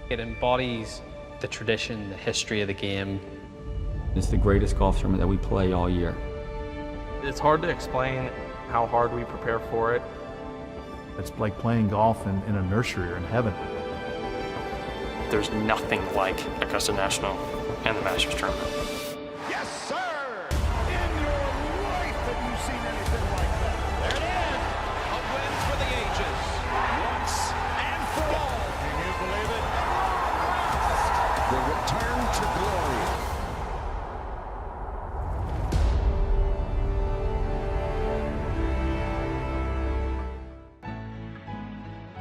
It embodies the tradition, the history of the game. It's the greatest golf tournament that we play all year. It's hard to explain how hard we prepare for it. It's like playing golf in a nursery or in heaven. There's nothing like Augusta National and the Masters Tournament. Yes, sir! In your life have you seen anything like that? There it is! A win for the ages. Once and for all. Can you believe it? The return to glory.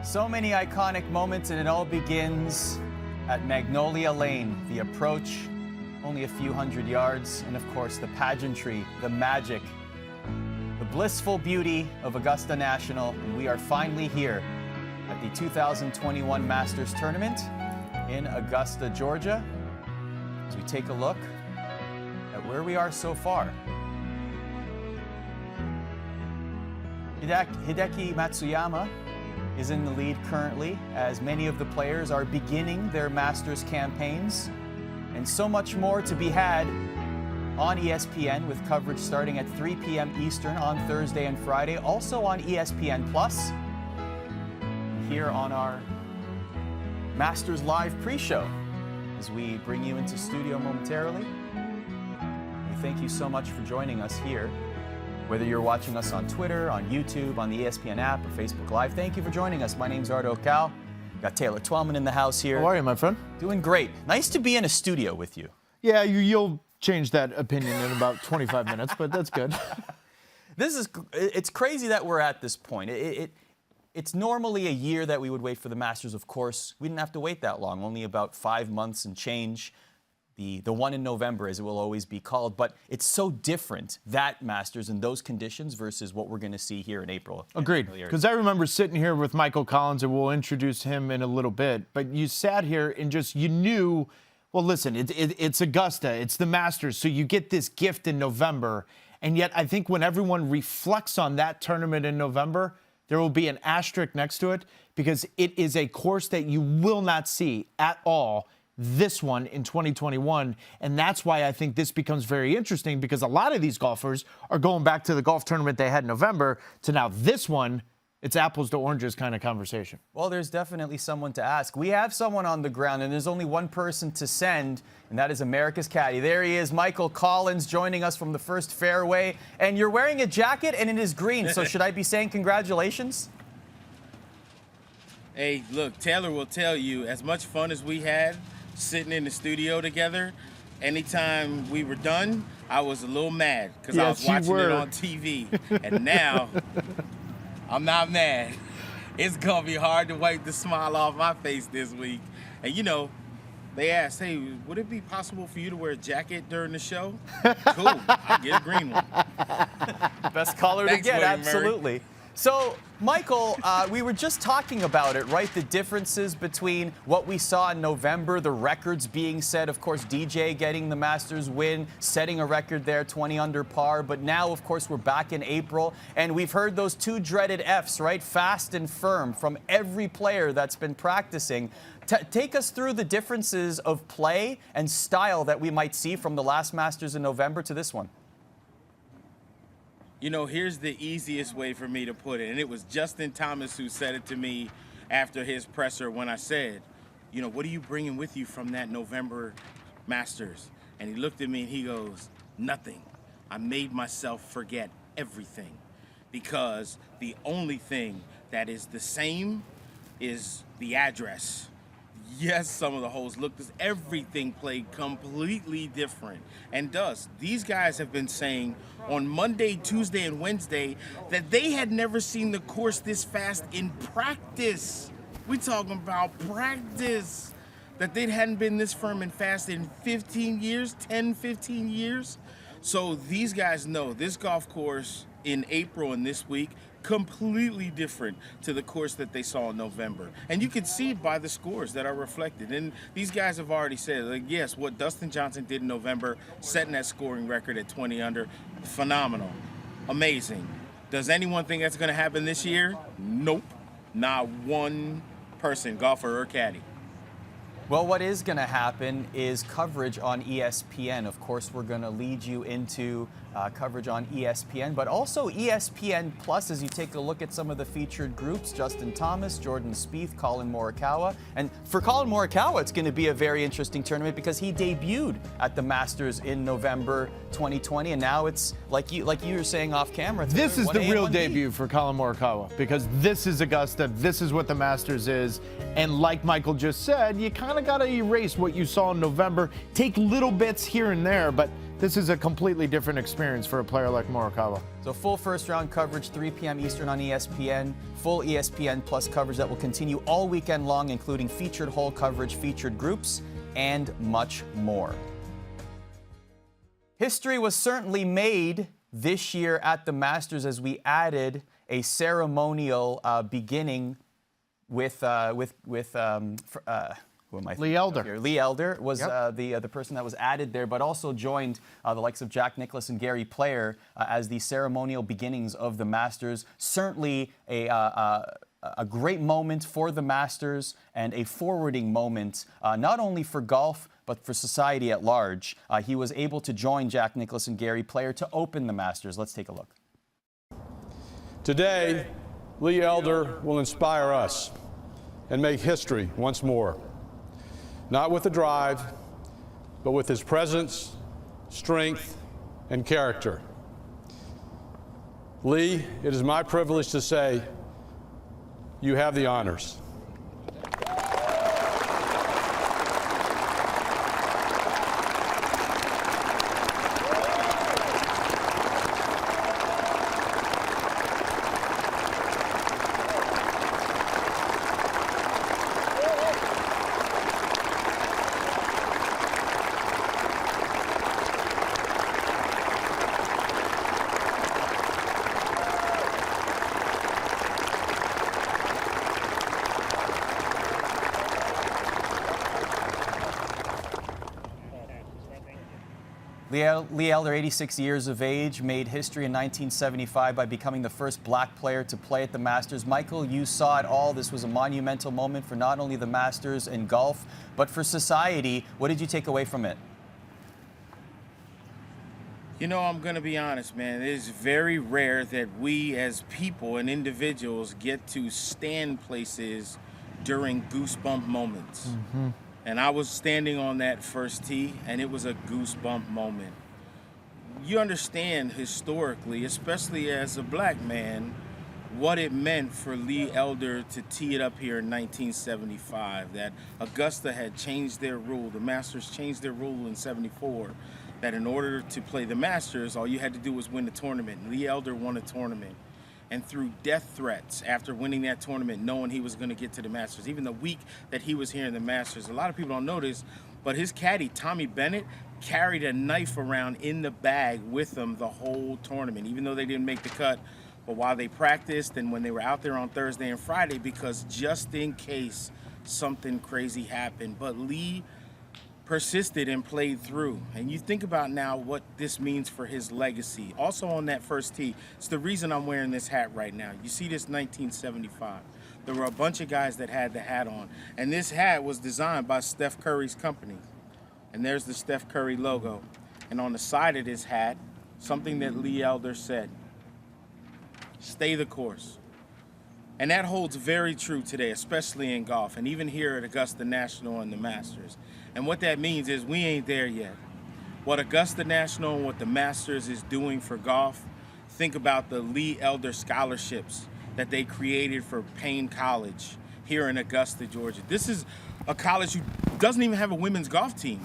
So many iconic moments, and it all begins at Magnolia Lane. The approach, only a few hundred yards, and of course the pageantry, the magic, the blissful beauty of Augusta National. And we are finally here at the 2021 Masters Tournament in Augusta, Georgia, as we take a look at where we are so far. Hideki Matsuyama is in the lead currently, as many of the players are beginning their Masters campaigns. And so much more to be had on ESPN, with coverage starting at 3 p.m. Eastern on Thursday and Friday, also on ESPN Plus, here on our Masters Live pre-show, as we bring you into studio momentarily. We thank you so much for joining us here. Whether you're watching us on Twitter, on YouTube, on the ESPN app, or Facebook Live, thank you for joining us. My name's Ardo Cal. Got Taylor Twellman in the house here. How are you, my friend? Doing great. Nice to be in a studio with you. Yeah, you'll change that opinion in about 25 minutes, but that's good. It's crazy that we're at this point. It's normally a year that we would wait for the Masters, of course. We didn't have to wait that long, only about 5 months and change. The one in November, as it will always be called. But it's so different, that Masters in those conditions versus what we're going to see here in April. Agreed. Because I remember sitting here with Michael Collins, and we'll introduce him in a little bit. But you sat here and you knew, well, listen, it's Augusta, it's the Masters, so you get this gift in November. And yet I think when everyone reflects on that tournament in November, there will be an asterisk next to it, because it is a course that you will not see at all this one in 2021. And that's why I think this becomes very interesting, because a lot of these golfers are going back to the golf tournament they had in November to now this one. It's apples to oranges kind of conversation. Well, there's definitely someone to ask. We have someone on the ground, and there's only one person to send, and that is America's caddy. There he is, Michael Collins, joining us from the first fairway. And you're wearing a jacket, and it is green, so should I be saying congratulations? Hey, look, Taylor will tell you, as much fun as we had sitting in the studio together, anytime we were done, I was a little mad because I was watching it on TV. And now, I'm not mad. It's going to be hard to wipe the smile off my face this week. And, you know, they asked, hey, would it be possible for you to wear a jacket during the show? Cool. I'll get a green one. Best color to get, absolutely. So, Michael, we were just talking about it, right? The differences between what we saw in November, the records being set, of course, DJ getting the Masters win, setting a record there, 20 under par. But now, of course, we're back in April, and we've heard those two dreaded Fs, right? Fast and firm, from every player that's been practicing. Take us through the differences of play and style that we might see from the last Masters in November to this one. You know, here's the easiest way for me to put it, and it was Justin Thomas who said it to me after his presser when I said, you know, what are you bringing with you from that November Masters? And he looked at me and he goes, nothing. I made myself forget everything, because the only thing that is the same is the address. Yes, some of the holes look, everything played completely different. And these guys have been saying on Monday, Tuesday, and Wednesday that they had never seen the course this fast in practice. We talking about practice. That they hadn't been this firm and fast in 15 years, 10, 15 years. So these guys know this golf course in April and this week, completely different to the course that they saw in November. And you can see it by the scores that are reflected. And these guys have already said, like, yes, what Dustin Johnson did in November, setting that scoring record at 20 under, phenomenal, amazing. Does anyone think that's going to happen this year? Nope. Not one person, golfer or caddy. Well, what is going to happen is coverage on ESPN. Of course, we're going to lead you into coverage on ESPN, but also ESPN Plus as you take a look at some of the featured groups, Justin Thomas, Jordan Spieth, Colin Morikawa. And for Colin Morikawa, it's going to be a very interesting tournament because he debuted at the Masters in November 2020, and now it's like you were saying off camera. This is the 1A, real 1B. debut for Colin Morikawa because this is Augusta. This is what the Masters is. And like Michael just said, you kind of got to erase what you saw in November, take little bits here and there, but this is a completely different experience for a player like Morikawa. So full first round coverage, 3 p.m. Eastern on ESPN, full ESPN Plus coverage that will continue all weekend long, including featured hole coverage, featured groups, and much more. History was certainly made this year at the Masters as we added a ceremonial beginning with who am I Lee Elder. here? Lee Elder was the person that was added there, but also joined the likes of Jack Nicklaus and Gary Player as the ceremonial beginnings of the Masters. Certainly a great moment for the Masters and a forwarding moment, not only for golf, but for society at large. He was able to join Jack Nicklaus and Gary Player to open the Masters. Let's take a look. Today, Lee Elder will inspire us and make history once more. Not with a drive, but with his presence, strength, and character. Lee, it is my privilege to say you have the honors. Lee Elder, 86 years of age, made history in 1975 by becoming the first black player to play at the Masters. Michael, you saw it all. This was a monumental moment for not only the Masters and golf, but for society. What did you take away from it? You know, I'm going to be honest, man. It is very rare that we as people and individuals get to stand places during goosebump moments. Mm-hmm. And I was standing on that first tee, and it was a goosebump moment. You understand historically, especially as a black man, what it meant for Lee Elder to tee it up here in 1975, that Augusta had changed their rule. The Masters changed their rule in 74, that in order to play the Masters, all you had to do was win the tournament. Lee Elder won a tournament. And through death threats after winning that tournament, knowing he was going to get to the Masters, even the week that he was here in the Masters, a lot of people don't know this, but his caddy, Tommy Bennett, carried a knife around in the bag with him the whole tournament, even though they didn't make the cut. But while they practiced and when they were out there on Thursday and Friday, because just in case something crazy happened. But Lee persisted and played through. And you think about now what this means for his legacy. Also on that first tee, it's the reason I'm wearing this hat right now. You see this 1975. There were a bunch of guys that had the hat on. And this hat was designed by Steph Curry's company. And there's the Steph Curry logo. And on the side of this hat, something that Lee Elder said, stay the course. And that holds very true today, especially in golf, and even here at Augusta National and the Masters. And what that means is we ain't there yet. What Augusta National and what the Masters is doing for golf, think about the Lee Elder scholarships that they created for Payne College here in Augusta, Georgia. This is a college who doesn't even have a women's golf team.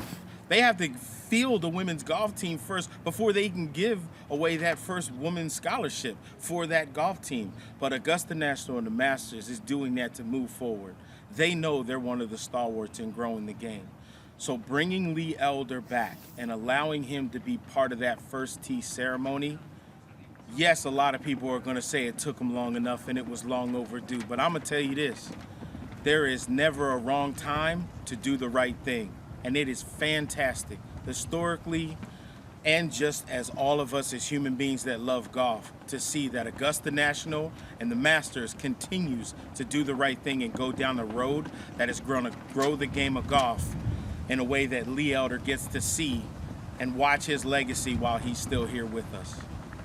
They have to field a women's golf team first before they can give away that first women's scholarship for that golf team. But Augusta National and the Masters is doing that to move forward. They know they're one of the stalwarts in growing the game. So bringing Lee Elder back and allowing him to be part of that first tee ceremony, yes, a lot of people are going to say it took him long enough and it was long overdue. But I'm going to tell you this, there is never a wrong time to do the right thing. And it is fantastic. Historically, and just as all of us as human beings that love golf, to see that Augusta National and the Masters continues to do the right thing and go down the road that is going to grow the game of golf in a way that Lee Elder gets to see and watch his legacy while he's still here with us.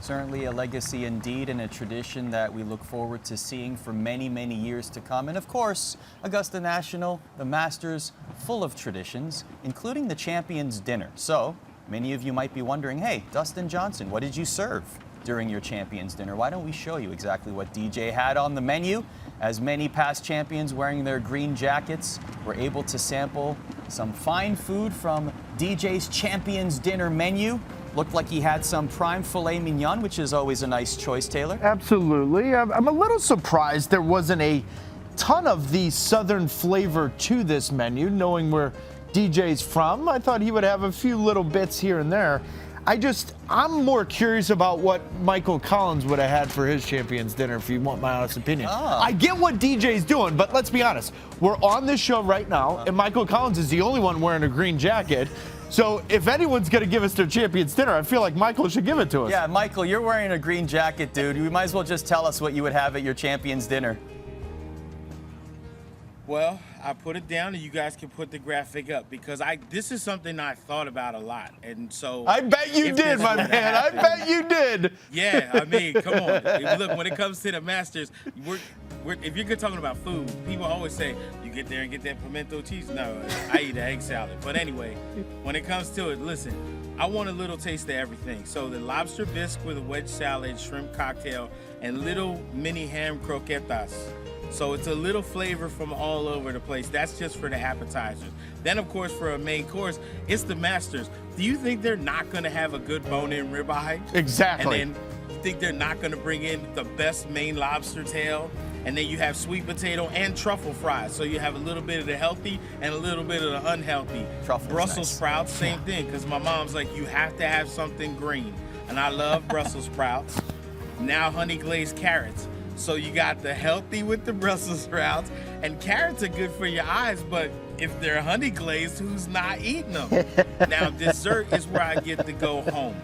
Certainly a legacy indeed, and a tradition that we look forward to seeing for many, many years to come. And of course, Augusta National, the Masters, full of traditions, including the Champions Dinner. So many of you might be wondering, hey, Dustin Johnson, what did you serve during your Champions Dinner? Why don't we show you exactly what DJ had on the menu? As many past champions wearing their green jackets were able to sample some fine food from DJ's Champions Dinner menu. Looked like he had some prime filet mignon, which is always a nice choice, Taylor. Absolutely. I'm a little surprised there wasn't a ton of the southern flavor to this menu, knowing where DJ's from. I thought he would have a few little bits here and there. I'm more curious about what Michael Collins would have had for his Champions Dinner, if you want my honest opinion. I get what DJ's doing, but let's be honest. We're on this show right now, and Michael Collins is the only one wearing a green jacket. So if anyone's going to give us their Champions Dinner, I feel like Michael should give it to us. Yeah, Michael, you're wearing a green jacket, dude. You might as well just tell us what you would have at your Champions Dinner. Well, I put it down and you guys can put the graphic up because this is something I thought about a lot. And so I bet you did, my man. I bet you did. Yeah, I mean, come on. Look, when it comes to the Masters, if you're talking about food, people always say, you get there and get that pimento cheese. No, I eat an egg salad. But anyway, when it comes to it, listen, I want a little taste of everything. So the lobster bisque with a wedge salad, shrimp cocktail, and little mini ham croquetas. So it's a little flavor from all over the place. That's just for the appetizers. Then, of course, for a main course, it's the Masters. Do you think they're not going to have a good bone-in ribeye? Exactly. And then you think they're not going to bring in the best Maine lobster tail? And then you have sweet potato and truffle fries. So you have a little bit of the healthy and a little bit of the unhealthy. Truffle's Brussels nice. sprouts, same thing, because my mom's like, you have to have something green. And I love Brussels sprouts. Now honey glazed carrots. So you got the healthy with the Brussels sprouts, and carrots are good for your eyes, but if they're honey glazed, who's not eating them? Now dessert is where I get to go home.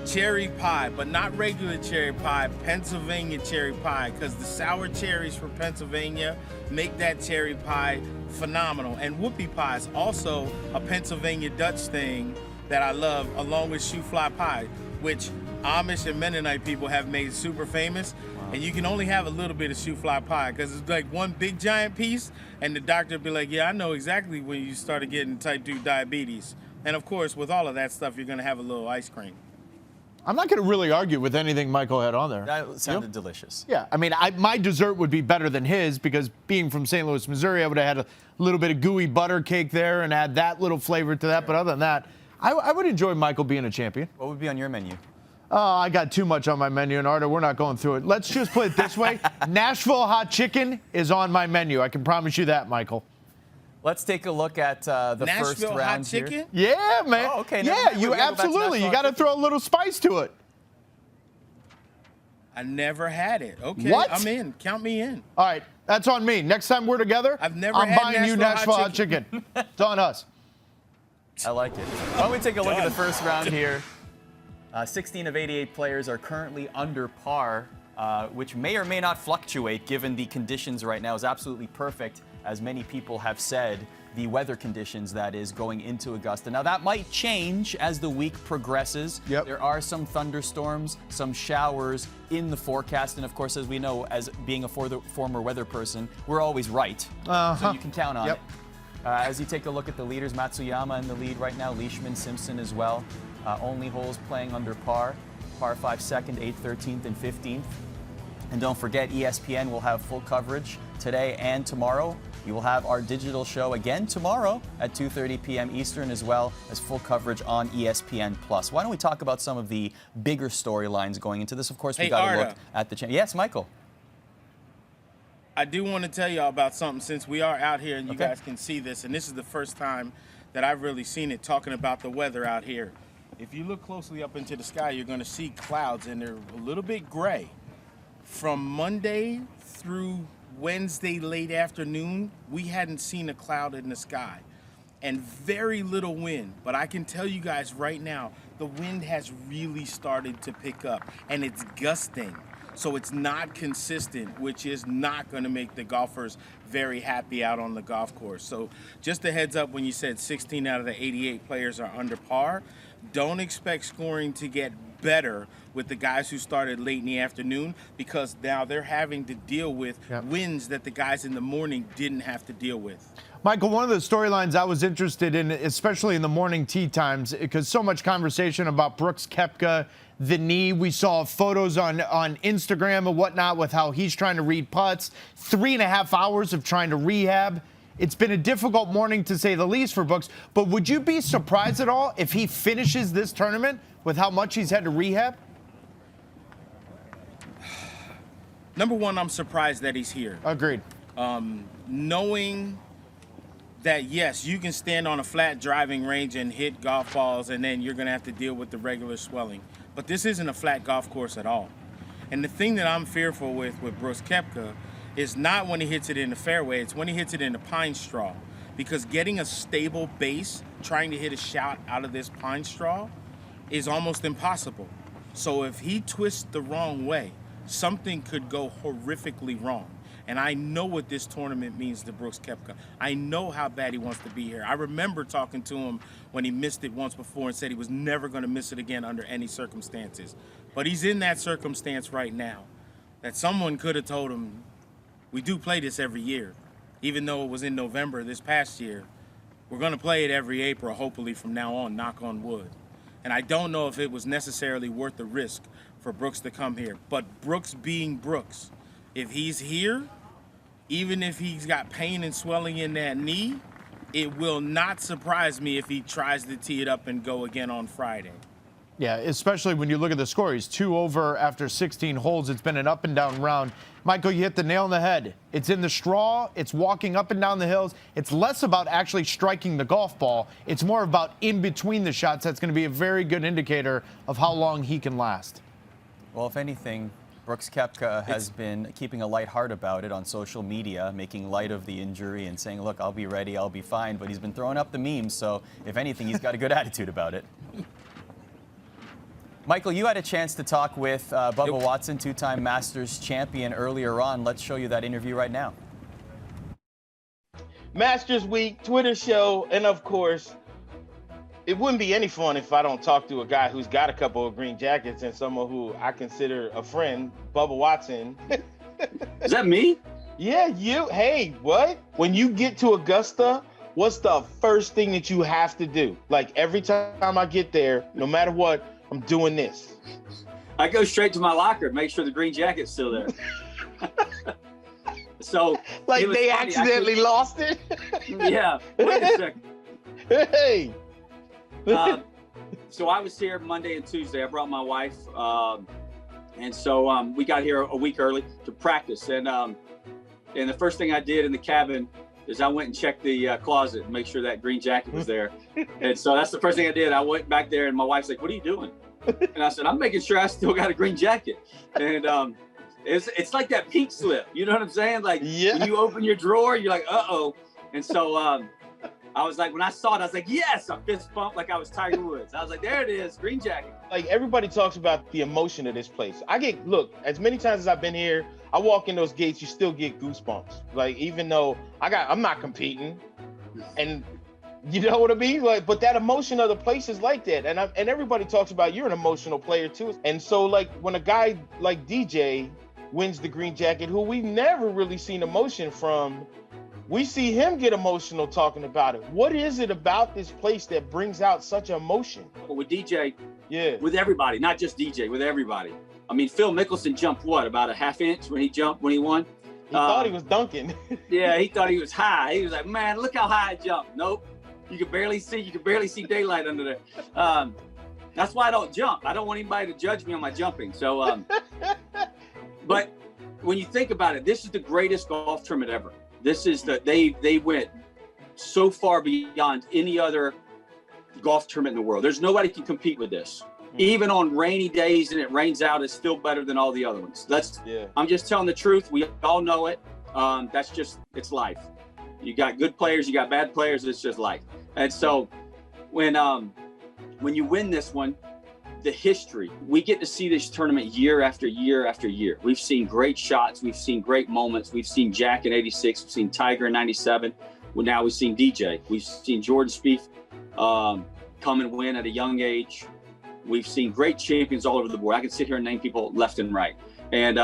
Cherry pie, but not regular cherry pie, Pennsylvania cherry pie, because the sour cherries from Pennsylvania make that cherry pie phenomenal. And whoopie pie is also a Pennsylvania Dutch thing that I love, along with shoe fly pie, which Amish and Mennonite people have made super famous. And you can only have a little bit of shoe fly pie because it's like one big giant piece, and the doctor will be like, yeah, I know exactly when you started getting type 2 diabetes. And of course, with all of that stuff, you're going to have a little ice cream. I'm not going to really argue with anything Michael had on there. That sounded delicious. Yeah, I mean, my dessert would be better than his because being from St. Louis, Missouri, I would have had a little bit of gooey butter cake there and add that little flavor to that. But other than that, I would enjoy Michael being a champion. What would be on your menu? I got too much on my menu, and Arda, we're not going through it. Let's just put it this way. Nashville hot chicken is on my menu. I can promise you that, Michael. Let's take a look at the first Nashville round hot chicken? here. Yeah, man. Oh, okay. Yeah, you absolutely. You got to throw a little spice to it. I never had it. Okay, What? I'm in. Count me in. All right, that's on me. Next time we're together, I've never I'm had buying you Nashville hot chicken. It's on us. I like it. Why don't we take a look at the first round here? 16 of 88 players are currently under par, which may or may not fluctuate given the conditions right now is absolutely perfect, as many people have said, the weather conditions that is going into Augusta. Now that might change as the week progresses. Yep. There are some thunderstorms, some showers in the forecast, and of course, as we know, as being a former weather person, we're always right. So you can count on it. As you take a look at the leaders, Matsuyama in the lead right now, Leishman, Simpson as well. Only holes playing under par. Par 5 second, 8th, 13th, and 15th. And don't forget, ESPN will have full coverage today and tomorrow. We will have our digital show again tomorrow at 2:30 p.m. Eastern, as well as full coverage on ESPN+. Why don't we talk about some of the bigger storylines going into this? Of course, we got to look at the Yes, Michael. I do want to tell y'all about something since we are out here and you guys can see this. And this is the first time that I've really seen it, talking about the weather out here. If you look closely up into the sky, you're going to see clouds, and they're a little bit gray. From Monday through Wednesday late afternoon, we hadn't seen a cloud in the sky and very little wind. But I can tell you guys right now, the wind has really started to pick up, and it's gusting. So it's not consistent, which is not going to make the golfers very happy out on the golf course. So just a heads up, when you said 16 out of the 88 players are under par, don't expect scoring to get better with the guys who started late in the afternoon, because now they're having to deal with winds that the guys in the morning didn't have to deal with. Michael, one of the storylines I was interested in, especially in the morning tee times, because so much conversation about Brooks Koepka, the knee. We saw photos on Instagram and whatnot with how he's trying to read putts, 3.5 hours of trying to rehab. It's been a difficult morning, to say the least, for Brooks. But would you be surprised at all if he finishes this tournament with how much he's had to rehab? Number one, I'm surprised that he's here. Agreed. Knowing that, yes, you can stand on a flat driving range and hit golf balls, and then you're going to have to deal with the regular swelling. But this isn't a flat golf course at all. And the thing that I'm fearful with Brooks Koepka is not when he hits it in the fairway, it's when he hits it in the pine straw. Because getting a stable base, trying to hit a shot out of this pine straw, is almost impossible. So if he twists the wrong way, something could go horrifically wrong. And I know what this tournament means to Brooks Koepka. I know how bad he wants to be here. I remember talking to him when he missed it once before and said he was never going to miss it again under any circumstances. But he's in that circumstance right now, that someone could have told him, we do play this every year. Even though it was in November this past year, we're going to play it every April, hopefully from now on, knock on wood. And I don't know if it was necessarily worth the risk for Brooks to come here. But Brooks being Brooks, if he's here, even if he's got pain and swelling in that knee, it will not surprise me if he tries to tee it up and go again on Friday. Yeah, especially when you look at the score. He's 2 over after 16 holes. It's been an up and down round. Michael, you hit the nail on the head. It's in the straw. It's walking up and down the hills. It's less about actually striking the golf ball. It's more about in between the shots. That's going to be a very good indicator of how long he can last. Well, if anything, Brooks Koepka has been keeping a light heart about it on social media, making light of the injury and saying, look, I'll be ready, I'll be fine. But he's been throwing up the memes, so if anything, he's got a good attitude about it. Michael, you had a chance to talk with Bubba Watson, two-time Masters champion, earlier on. Let's show you that interview right now. Masters Week, Twitter show, and of course, it wouldn't be any fun if I don't talk to a guy who's got a couple of green jackets and someone who I consider a friend, Bubba Watson. Is that me? Yeah, you. Hey, what? When you get to Augusta, what's the first thing that you have to do? Like every time I get there, no matter what, I'm doing this. I go straight to my locker and make sure the green jacket's still there. So like they accidentally lost it? Yeah. Wait a second. Hey. So I was here Monday and Tuesday. I brought my wife. And so we got here a week early to practice. And the first thing I did in the cabin is I went and checked the closet and make sure that green jacket was there. And so that's the first thing I did. I went back there and my wife's like, what are you doing? And I said, I'm making sure I still got a green jacket. And it's like that pink slip. You know what I'm saying? Like when you open your drawer, you're like, uh-oh. And so I was like, when I saw it, I was like, yes, I fist bumped like I was Tiger Woods. I was like, there it is, green jacket. Like everybody talks about the emotion of this place. Look, as many times as I've been here, I walk in those gates, you still get goosebumps. Like, even though I'm not competing, and you know what I mean? Like, but that emotion of the place is like that. And everybody talks about you're an emotional player too. And so like when a guy like DJ wins the green jacket, who we've never really seen emotion from, we see him get emotional talking about it. What is it about this place that brings out such emotion? But with DJ, with everybody, not just DJ, with everybody. I mean, Phil Mickelson jumped what, about a half inch when he won? He thought he was dunking. Yeah, he thought he was high. He was like, man, look how high I jumped. Nope, you can barely see daylight under there. That's why I don't jump. I don't want anybody to judge me on my jumping. So, but when you think about it, this is the greatest golf tournament ever. This is they went so far beyond any other golf tournament in the world. There's nobody can compete with this. Even on rainy days and it rains out, it's still better than all the other ones. I'm just telling the truth. We all know it. It's life. You got good players, you got bad players. It's just life. And so when when you win this one, the history, we get to see this tournament year after year after year. We've seen great shots. We've seen great moments. We've seen Jack in 86. We've seen Tiger in 97. Well, now we've seen DJ. We've seen Jordan Spieth come and win at a young age. We've seen great champions all over the board. I can sit here and name people left and right. And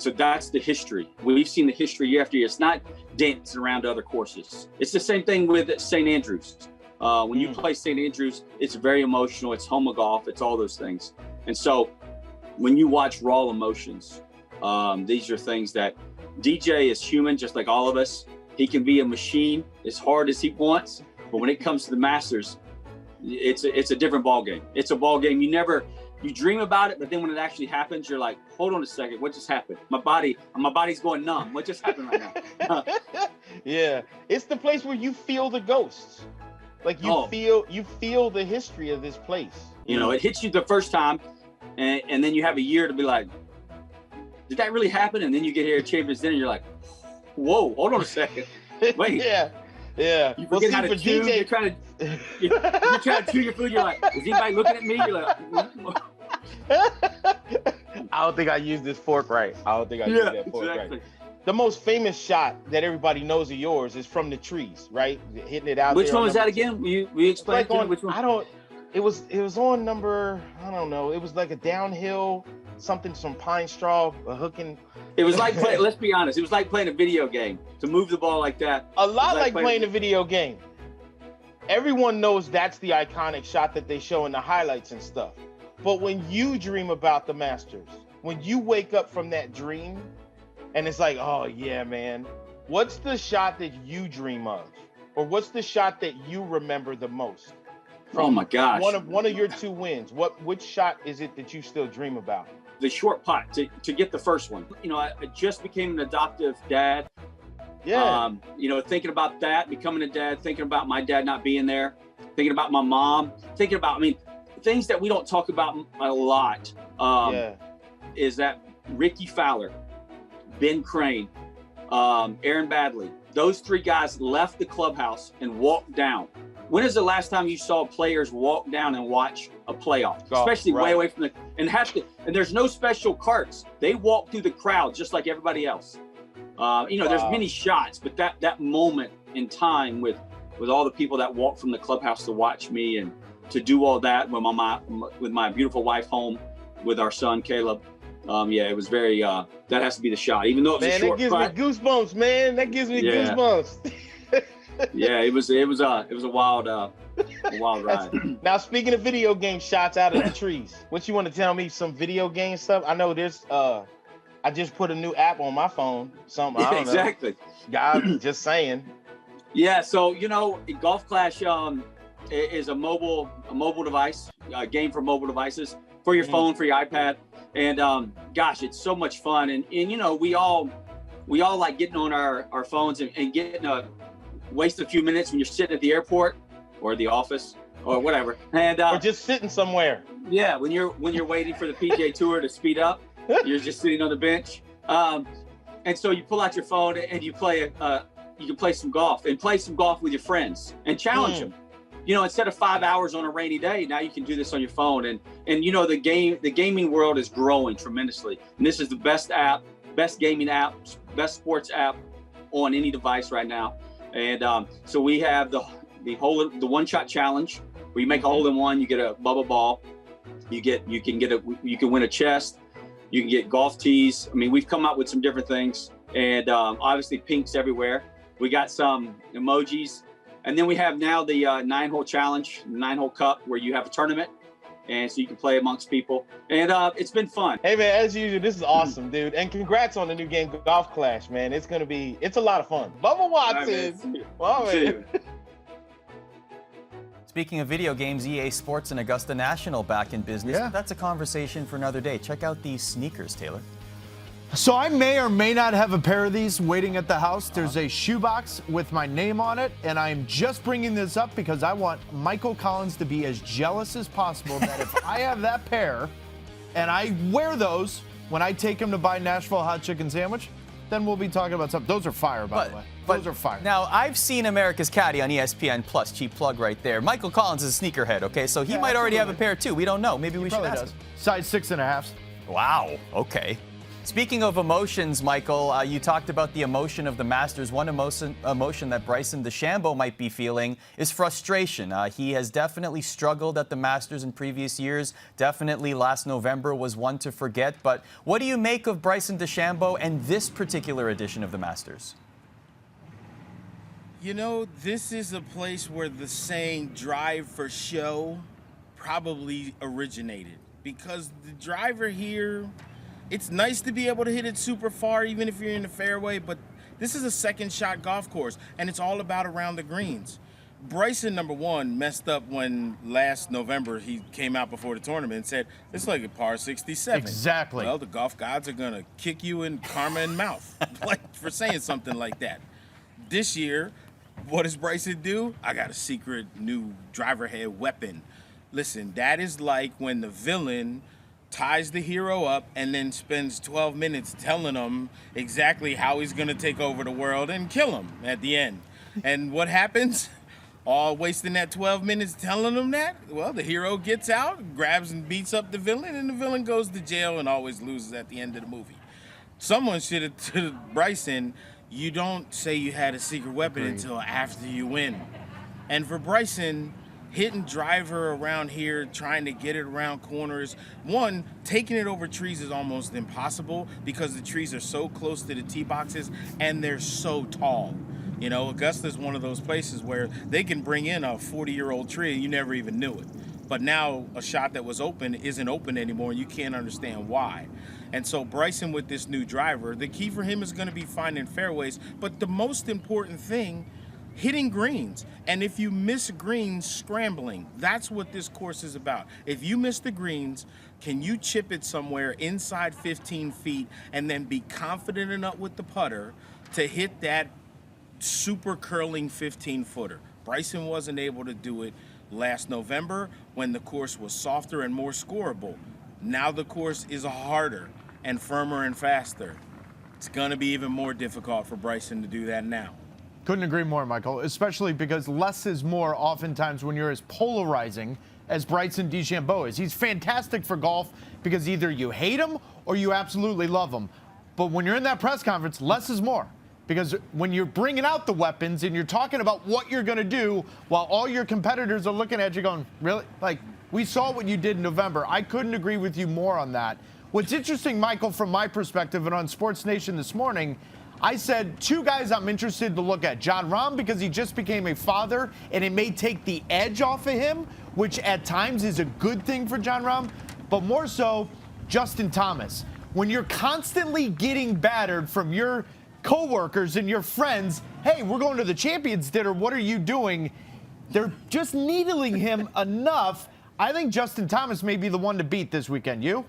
so that's the history. We've seen the history year after year. It's not dancing around to other courses. It's the same thing with St. Andrews. When you play St. Andrews, it's very emotional. It's home of golf. It's all those things. And so when you watch Raw Emotions, these are things that DJ is human, just like all of us. He can be a machine as hard as he wants. But when it comes to the Masters, it's a different ball game. It's a ball game. You dream about it, but then when it actually happens, you're like, hold on a second, what just happened? My body's going numb. What just happened right now? Yeah, it's the place where you feel the ghosts. Like you feel the history of this place. You know, it hits you the first time, and then you have a year to be like, did that really happen? And then you get here at Champions Dinner, and you're like, whoa, hold on a second. Wait. Yeah. You forget how to chew. You're trying to chew your food. You're like, is anybody looking at me? You're like, I don't think I used this fork right. Used that fork right. The most famous shot that everybody knows of yours is from the trees, right? Hitting it out. Which one was that again? We explained like which one? It was on number, I don't know. It was like a downhill, something, some pine straw, a hooking. It was like let's be honest. It was like playing a video game. To move the ball like that. A lot like playing a video game. Everyone knows that's the iconic shot that they show in the highlights and stuff. But when you dream about the Masters, when you wake up from that dream, and it's like, oh yeah, man, what's the shot that you dream of, or what's the shot that you remember the most? Oh my gosh! One of your two wins. Which shot is it that you still dream about? The short putt to get the first one. You know, I just became an adoptive dad. Yeah. You know, thinking about that, becoming a dad, thinking about my dad not being there, thinking about my mom, thinking about, things that we don't talk about a lot. Is that Ricky Fowler, Ben Crane, Aaron Baddeley, those three guys left the clubhouse and walked down. When is the last time you saw players walk down and watch a playoff, especially way away from and there's no special carts. They walk through the crowd just like everybody else. There's many shots, but that moment in time with all the people that walked from the clubhouse to watch me and to do all that with my beautiful wife home with our son Caleb. It was very. That has to be the shot, even though it was a short putt. That gives me goosebumps, man. That gives me goosebumps. Yeah, it was a wild ride. Now, speaking of video game shots out of the trees, what you want to tell me? Some video game stuff? I know there's. I just put a new app on my phone. Something I don't know. Exactly. God, just saying. Yeah. So Golf Clash is a mobile device, a game for mobile devices, for your phone, for your iPad, and it's so much fun. And we all like getting on our phones and getting waste a few minutes when you're sitting at the airport or the office or whatever, and or just sitting somewhere. Yeah, when you're waiting for the PGA Tour to speed up, you're just sitting on the bench, and so you pull out your phone and you play you can play some golf with your friends and challenge them. Instead of 5 hours on a rainy day, now you can do this on your phone, and the gaming world is growing tremendously, and this is the best gaming app, best sports app on any device right now. And so we have the one-shot challenge where you make a hole in one, you get a bubble ball, you can win a chest, you can get golf tees. We've come out with some different things, and obviously pinks everywhere. We got some emojis, and then we have now the 9-hole challenge, 9-hole cup, where you have a tournament, and so you can play amongst people, and it's been fun. Hey man, as usual, this is awesome, dude, and congrats on the new game, Golf Clash, man. It's a lot of fun. Bubba Watson. Wow, man. Speaking of video games, EA Sports and Augusta National back in business. Yeah. That's a conversation for another day. Check out these sneakers, Taylor. So I may or may not have a pair of these waiting at the house. There's a shoebox with my name on it, and I'm just bringing this up because I want Michael Collins to be as jealous as possible that if I have that pair and I wear those when I take him to buy Nashville hot chicken sandwich, then we'll be talking about something. Those are fire, by the way. Those are fire. Now, I've seen America's Caddy on ESPN Plus. Cheap plug right there. Michael Collins is a sneakerhead, okay? So he might already have a pair, too. We don't know. Maybe we should ask him. Size 6.5. Wow. Okay. Speaking of emotions, Michael, you talked about the emotion of the Masters. One emotion that Bryson DeChambeau might be feeling is frustration. He has definitely struggled at the Masters in previous years. Definitely last November was one to forget. But what do you make of Bryson DeChambeau and this particular edition of the Masters? You know, this is a place where the saying drive for show probably originated, because the driver here, it's nice to be able to hit it super far even if you're in the fairway, but this is a second shot golf course and it's all about around the greens. Bryson, number one, messed up when last November he came out before the tournament and said, it's like a par 67. Exactly. Well, the golf gods are going to kick you in karma and mouth like for saying something like that. This year, what does Bryson do? I got a secret new driver head weapon. Listen, that is like when the villain ties the hero up and then spends 12 minutes telling him exactly how he's going to take over the world and kill him at the end. And what happens? All wasting that 12 minutes telling him that? Well, the hero gets out, grabs and beats up the villain, and the villain goes to jail and always loses at the end of the movie. Someone should have told Bryson, you don't say you had a secret weapon until after you win. And for Bryson, hitting driver around here, trying to get it around corners. One, taking it over trees is almost impossible because the trees are so close to the tee boxes and they're so tall. You know, Augusta's one of those places where they can bring in a 40-year-old tree and you never even knew it. But now a shot that was open isn't open anymore and you can't understand why. And so Bryson with this new driver, the key for him is going to be finding fairways. But the most important thing, hitting greens. And if you miss greens, scrambling. That's what this course is about. If you miss the greens, can you chip it somewhere inside 15 feet and then be confident enough with the putter to hit that super curling 15-footer? Bryson wasn't able to do it last November when the course was softer and more scoreable. Now the course is harder and firmer and faster. It's going to be even more difficult for Bryson to do that now. Couldn't agree more, Michael, especially because less is more oftentimes when you're as polarizing as Bryson DeChambeau is. He's fantastic for golf because either you hate him or you absolutely love him. But when you're in that press conference, less is more. Because when you're bringing out the weapons and you're talking about what you're going to do while all your competitors are looking at you going, really? Like, we saw what you did in November. I couldn't agree with you more on that. What's interesting, Michael, from my perspective, and on Sports Nation this morning, I said two guys I'm interested to look at. Jon Rahm, because he just became a father, and it may take the edge off of him, which at times is a good thing for Jon Rahm, but more so, Justin Thomas. When you're constantly getting battered from your coworkers and your friends, hey, we're going to the Champions Dinner, what are you doing? They're just needling him enough. I think Justin Thomas may be the one to beat this weekend. You?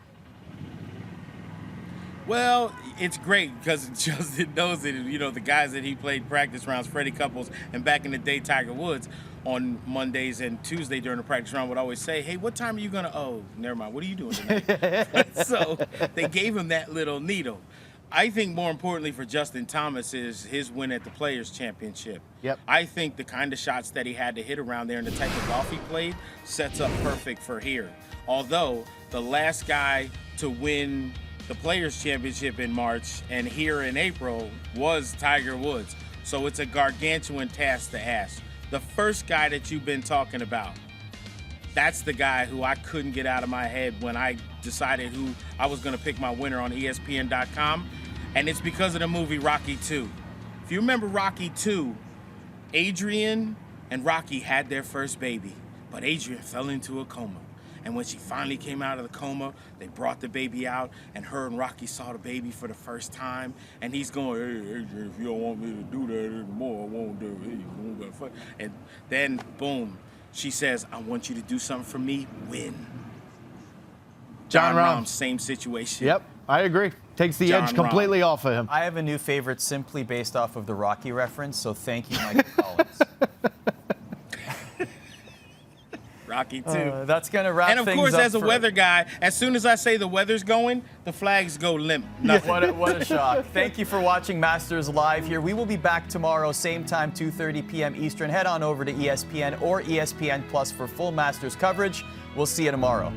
Well, it's great because Justin knows it. You know, the guys that he played practice rounds, Freddie Couples, and back in the day, Tiger Woods, on Mondays and Tuesday during the practice round would always say, hey, what time are you going to, oh, never mind, what are you doing tonight? So they gave him that little needle. I think more importantly for Justin Thomas is his win at the Players' Championship. Yep. I think the kind of shots that he had to hit around there and the type of golf he played sets up perfect for here. Although the last guy to win the Players' Championship in March and here in April was Tiger Woods. So it's a gargantuan task to ask. The first guy that you've been talking about, that's the guy who I couldn't get out of my head when I decided who I was going to pick my winner on ESPN.com. And it's because of the movie Rocky 2. If you remember Rocky 2, Adrian and Rocky had their first baby, but Adrian fell into a coma. And when she finally came out of the coma, they brought the baby out, and her and Rocky saw the baby for the first time. And he's going, hey, Adrian, if you don't want me to do that anymore, I won't do it. And then, boom, she says, I want you to do something for me, win. Jon Rahm, same situation. Yep, I agree. Takes the edge completely off of him. I have a new favorite simply based off of the Rocky reference, so thank you, Michael Collins. Shockey, too. That's going to wrap And of things course, up as a for- weather guy, as soon as I say the weather's going, the flags go limp. Nothing. What a shock. Thank you for watching Masters Live here. We will be back tomorrow, same time, 2:30 p.m. Eastern. Head on over to ESPN or ESPN Plus for full Masters coverage. We'll see you tomorrow.